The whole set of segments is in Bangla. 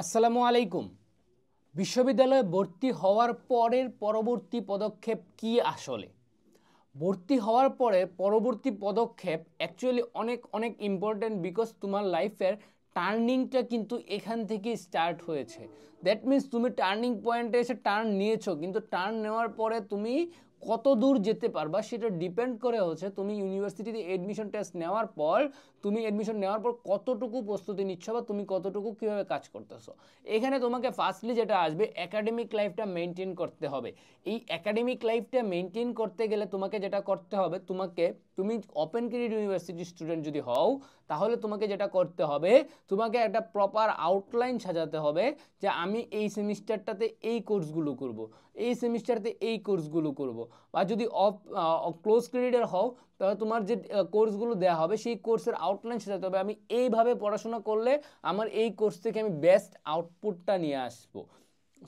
আসসালামু আলাইকুম। বিশ্ববিদ্যালয়ে ভর্তি হওয়ার পরের পরবর্তী পদক্ষেপ কি আসলে? ভর্তি হওয়ার পরে পরবর্তী পদক্ষেপ অ্যাকচুয়ালি অনেক অনেক ইম্পর্ট্যান্ট, বিকজ তোমার লাইফের টার্নিংটা কিন্তু এখান থেকে স্টার্ট হয়েছে। দ্যাট মিনস তুমি টার্নিং পয়েন্টে এসে টার্ন নিয়েছো, কিন্তু টার্ন নেওয়ার পরে তুমি কত দূর যেতে পারবা সেটা ডিপেন্ড করে হচ্ছে তুমি ইউনিভার্সিটিতে এডমিশন টেস্ট নেওয়ার পর কতটুকু প্রস্তুতি নিচ্ছ বা তুমি কতটুকু কীভাবে কাজ করতেছো। এখানে তোমাকে ফার্স্টলি যেটা আসবে, একাডেমিক লাইফটা মেনটেন করতে হবে। এই একাডেমিক লাইফটা মেনটেন করতে গেলে তোমাকে যেটা করতে হবে, তুমি ওপেন ক্রেডিট ইউনিভার্সিটি স্টুডেন্ট যদি হও, তাহলে তোমাকে যেটা করতে হবে, তোমাকে একটা প্রপার আউটলাইন সাজাতে হবে যে আমি এই সেমিস্টারটাতে এই কোর্সগুলো করব, এই সেমিস্টারতে এই কোর্সগুলো করব। বা যদি ক্লোজ ক্রেডিটের হও, তাহলে তোমার যে কোর্সগুলো দেওয়া হবে সেই কোর্সের আউটলাইন সাজাতে হবে। আমি এইভাবে পড়াশোনা করলে আমার এই কোর্স থেকে আমি বেস্ট আউটপুটটা নিয়ে আসবো।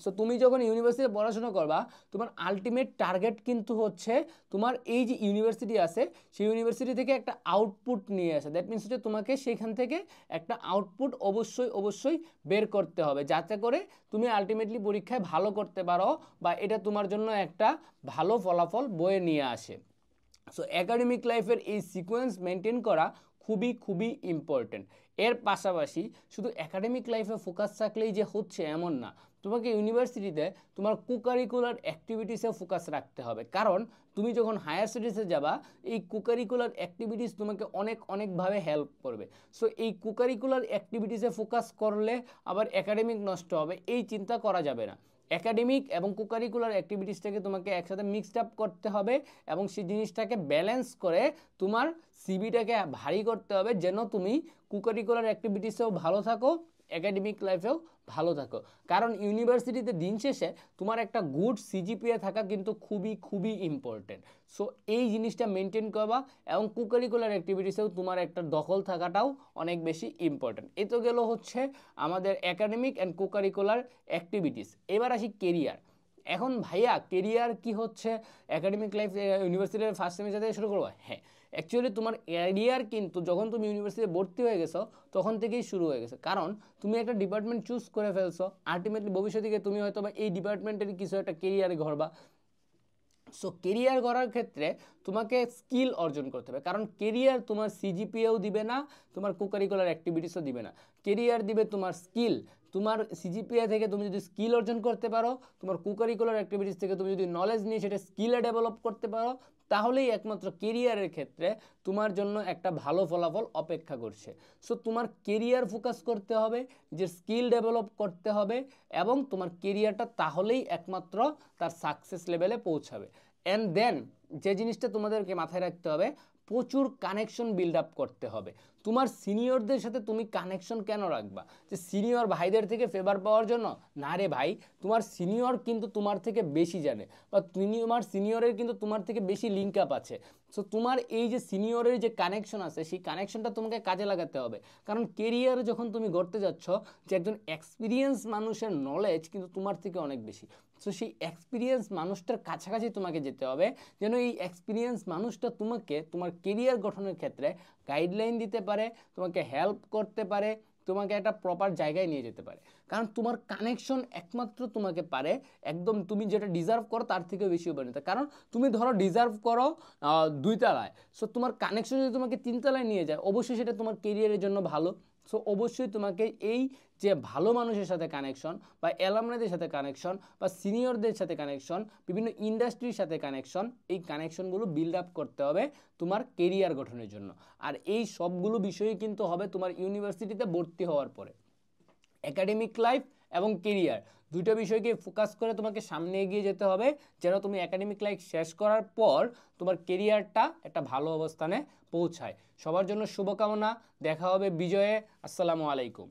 সো তুমি যখন ইউনিভার্সিটিতে পড়াশোনা করবা, তোমার আলটিমেট টার্গেট কিন্তু হচ্ছে তোমার এই যে ইউনিভার্সিটি আছে সেই ইউনিভার্সিটি থেকে একটা আউটপুট নিয়ে আসে। দ্যাট মিনস হচ্ছে তোমাকে সেখান থেকে একটা আউটপুট অবশ্যই বের করতে হবে, যাতে করে তুমি আলটিমেটলি পরীক্ষায় ভালো করতে পারো বা এটা তোমার জন্য একটা ভালো ফলাফল বয়ে নিয়ে আসে। সো একাডেমিক লাইফের এই সিকোয়েন্স মেনটেন করা খুবই ইম্পর্টেন্ট। এর পাশাপাশি শুধু একাডেমিক লাইফে ফোকাস থাকলেই যে হচ্ছে এমন না, তোমাকে ইউনিভার্সিটিতে তোমার কোকারিকুলার অ্যাক্টিভিটিসে ফোকাস রাখতে হবে। কারণ তুমি যখন হায়ার স্টাডিজে যাবা, এই কোকারিকুলার অ্যাক্টিভিটিস তোমাকে অনেকভাবে হেল্প করবে। সো এই কোকারিকুলার অ্যাক্টিভিটিসে ফোকাস করলে আবার একাডেমিক নষ্ট হবে, এই চিন্তা করা যাবে না। একাডেমিক এবং কোকারিকুলার অ্যাক্টিভিটিসটাকে তোমাকে একসাথে মিক্সড আপ করতে হবে এবং সেই জিনিসটাকে ব্যালেন্স করে তোমার সিভিটাকে ভারী করতে হবে, যেন তুমি কোকারিকুলার অ্যাক্টিভিটিসেও ভালো থাকো, একাডেমিক লাইফেও ভালো থাকো। কারণ ইউনিভার্সিটিতে দিন শেষে তোমার একটা গুড সিজিপিএ থাকা কিন্তু খুবই ইম্পর্টেন্ট। সো এই জিনিসটা মেনটেন করবা এবং কোকারিকুলার অ্যাক্টিভিটিসেও তোমার একটা দখল থাকাটাও অনেক বেশি ইম্পর্টেন্ট। এ তো গেল হচ্ছে আমাদের একাডেমিক অ্যান্ড কোকারিকুলার অ্যাক্টিভিটিস। এবার আসি কেরিয়ার। এখন ভাইয়া কেরিয়ার কি হচ্ছে একাডেমিক লাইফ ইউনিভার্সিটির ফার্স্ট সেমিস্টার থেকে শুরু করবো? হ্যাঁ, অ্যাকচুয়ালি তোমার ক্যারিয়ার কিন্তু যখন তুমি ইউনিভার্সিটিতে ভর্তি হয়ে গেছো তখন থেকেই শুরু হয়ে গেছে। কারণ তুমি একটা ডিপার্টমেন্ট চুজ করে ফেলছো, আলটিমেটলি ভবিষ্যতে গিয়ে তুমি হয়তো বা এই ডিপার্টমেন্টের কিছু একটা কেরিয়ারে গড়বা। সো কেরিয়ার করার ক্ষেত্রে তোমাকে স্কিল অর্জন করতে হবে, কারণ কেরিয়ার তোমার সিজিপিএও দিবে না, তোমার কোকারিকুলার অ্যাক্টিভিটিসও দিবে না। কেরিয়ার দিবে তোমার স্কিল। তোমার সিজিপিএ থেকে তুমি যদি স্কিল অর্জন করতে পারো, তোমার কোকারিকুলার অ্যাক্টিভিটিস থেকে তুমি যদি নলেজ নিয়ে সেটা স্কিলে ডেভেলপ করতে পারো, তাহলেই একমাত্র কেরিয়ারের ক্ষেত্রে তোমার জন্য একটা ভালো ফলাফল অপেক্ষা করছে। সো তোমার কেরিয়ার ফোকাস করতে হবে, যে স্কিল ডেভেলপ করতে হবে এবং তোমার কেরিয়ারটা তাহলেই একমাত্র তার সাকসেস লেভেলে পৌঁছাবে। অ্যান্ড দেন যে জিনিসটা তোমাদেরকে মাথায় রাখতে হবে, প্রচুর কানেকশন বিল্ড আপ করতে হবে। তোমার সিনিয়রদের সাথে তুমি কানেকশন কেন রাখবা? যে সিনিয়র ভাইদের থেকে ফেভার পাওয়ার জন্য? না রে ভাই, তোমার সিনিয়র কিন্তু তোমার থেকে বেশি জানে বা তোমার সিনিয়রের কিন্তু তোমার থেকে বেশি লিঙ্ক আপ আছে। সো তোমার এই যে সিনিয়রের যে কানেকশন আছে সেই কানেকশনটা তোমাকে কাজে লাগাতে হবে। কারণ কেরিয়ারে যখন তুমি গড়তে যাচ্ছ, যে একজন এক্সপিরিয়েন্স মানুষের নলেজ কিন্তু তোমার থেকে অনেক বেশি। সো সেই এক্সপিরিয়েন্স মানুষটার কাছাকাছি তোমাকে যেতে হবে, যেন এই এক্সপিরিয়েন্স মানুষটা তোমাকে তোমার কেরিয়ার গঠনের ক্ষেত্রে গাইডলাইন দিতে পারে, তোমাকে হেল্প করতে পারে, তোমাকে একটা প্রপার জায়গায় নিয়ে যেতে পারে। কারণ তোমার কানেকশন একমাত্র তোমাকে পারে একদম তুমি যেটা ডিজার্ভ করো তার থেকেও বেশি উপরে নিতে। কারণ তুমি ধরো ডিজার্ভ করো 2 তলায়, সো তোমার কানেকশন যদি তোমাকে 3 তলায় নিয়ে যায়, অবশ্যই সেটা তোমার কেরিয়ারের জন্য ভালো। সো অবশ্যই তোমাকে এই যে ভালো মানুষের সাথে কানেকশন বা অ্যালামনাইদের সাথে কানেকশন বা সিনিয়রদের সাথে কানেকশন, বিভিন্ন ইন্ডাস্ট্রির সাথে কানেকশন, এই কানেকশনগুলো বিল্ড আপ করতে হবে তোমার কেরিয়ার গঠনের জন্য। আর এই সবগুলো বিষয়ই কিন্তু হবে তোমার ইউনিভার্সিটিতে ভর্তি হওয়ার পরে। একাডেমিক লাইফ এবং কেরিয়ার দুইটা বিষয়কে ফোকাস করে তোমাকে সামনে এগিয়ে যেতে হবে, যেন তুমি একাডেমিক লাইফ শেষ করার পর তোমার কেরিয়ারটা একটা ভালো অবস্থানে পৌঁছায়। সবার জন্য শুভকামনা। দেখা হবে বিজয়ে। আসসালামু আলাইকুম।